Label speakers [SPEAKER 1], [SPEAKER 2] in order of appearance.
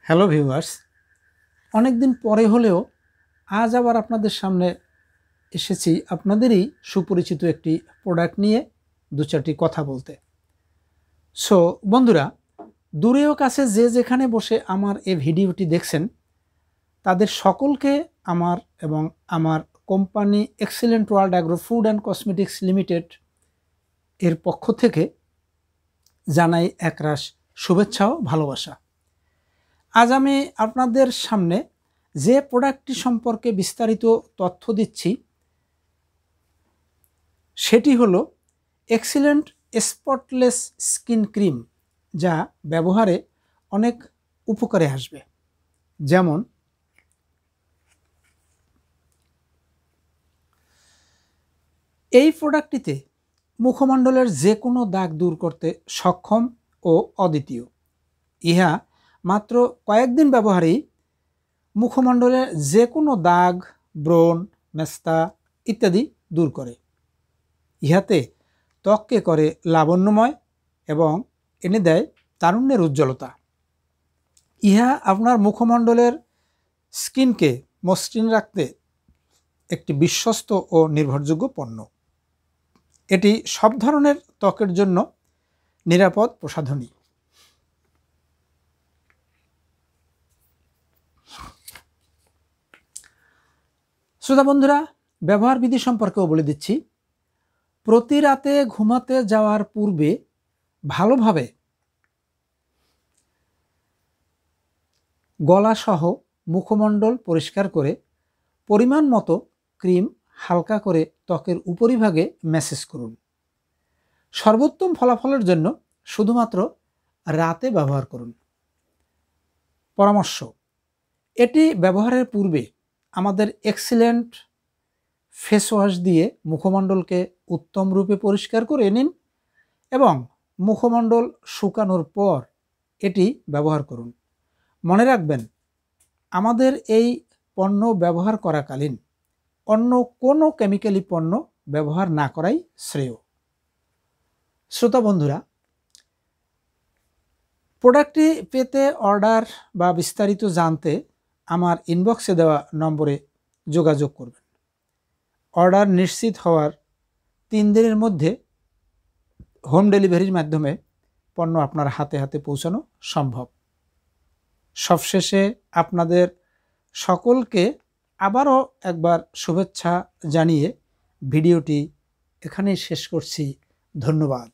[SPEAKER 1] Hello viewers, অনেক দিন পরে হলেও আজ আবার আপনাদের সামনে এসেছি আপনাদেরই সুপরিচিত একটি প্রোডাক্ট নিয়ে দু চারটি কথা বলতে। সো বন্ধুরা, দূরেও কাছে যে যেখানে বসে আমার এই ভিডিওটি দেখছেন তাদের সকলকে আমার এবং আমার company excellent world agro food and cosmetics limited এর পক্ষ থেকে জানাই একরাশ শুভেচ্ছা ও ভালোবাসা। আজ আমি আপনাদের সামনে যে প্রোডাক্টটি সম্পর্কে বিস্তারিত তথ্য দিচ্ছি সেটি হলো এক্সিলেন্ট স্পটলেস স্কিন ক্রিম, যা ব্যবহারে অনেক উপকারে আসবে। যেমন এই প্রোডাক্টটিতে মুখমণ্ডলের যে কোনো দাগ দূর করতে সক্ষম ও অদ্বিতীয়। ইহা মাত্র কয়েকদিন ব্যবহারেই মুখমণ্ডলের যে কোনো দাগ, ব্রণ, মেস্তা ইত্যাদি দূর করে। ইহাতে ত্বককে করে লাবণ্যময় এবং এনে দেয় তারুণ্যের উজ্জ্বলতা। ইহা আপনার মুখমণ্ডলের স্কিনকে মসৃণ রাখতে একটি বিশ্বস্ত ও নির্ভরযোগ্য পণ্য। এটি সব ধরনের ত্বকের জন্য নিরাপদ প্রসাধনী। শ্রোতা বন্ধুরা, ব্যবহার বিধি সম্পর্কেও বলে দিচ্ছি। প্রতি রাতে ঘুমাতে যাওয়ার পূর্বে ভালোভাবে গলাসহ মুখমণ্ডল পরিষ্কার করে পরিমাণ মতো ক্রিম হালকা করে ত্বকের উপরিভাগে ম্যাসেজ করুন। সর্বোত্তম ফলাফলের জন্য শুধুমাত্র রাতে ব্যবহার করুন। পরামর্শ: এটি ব্যবহারের পূর্বে আমাদের এক্সিলেন্ট ফেস ওয়াশ দিয়ে মুখমণ্ডলকে উত্তম রূপে পরিষ্কার করে নিন এবং মুখমণ্ডল শুকানোর পর এটি ব্যবহার করুন। মনে রাখবেন, আমাদের এই পণ্য ব্যবহার করাকালীন অন্য কোনো কেমিক্যালি পণ্য ব্যবহার না করাই শ্রেয়। শ্রোতা বন্ধুরা, প্রোডাক্টটি পেতে অর্ডার বা বিস্তারিত জানতে আমার ইনবক্সে দেওয়া নম্বরে যোগাযোগ করবেন। অর্ডার নিশ্চিত হওয়ার 3 দিনের মধ্যে হোম ডেলিভারির মাধ্যমে পণ্য আপনার হাতে হাতে পৌঁছানো সম্ভব। সবশেষে আপনাদের সকলকে আবারও একবার শুভেচ্ছা জানিয়ে ভিডিওটি এখানেই শেষ করছি। ধন্যবাদ।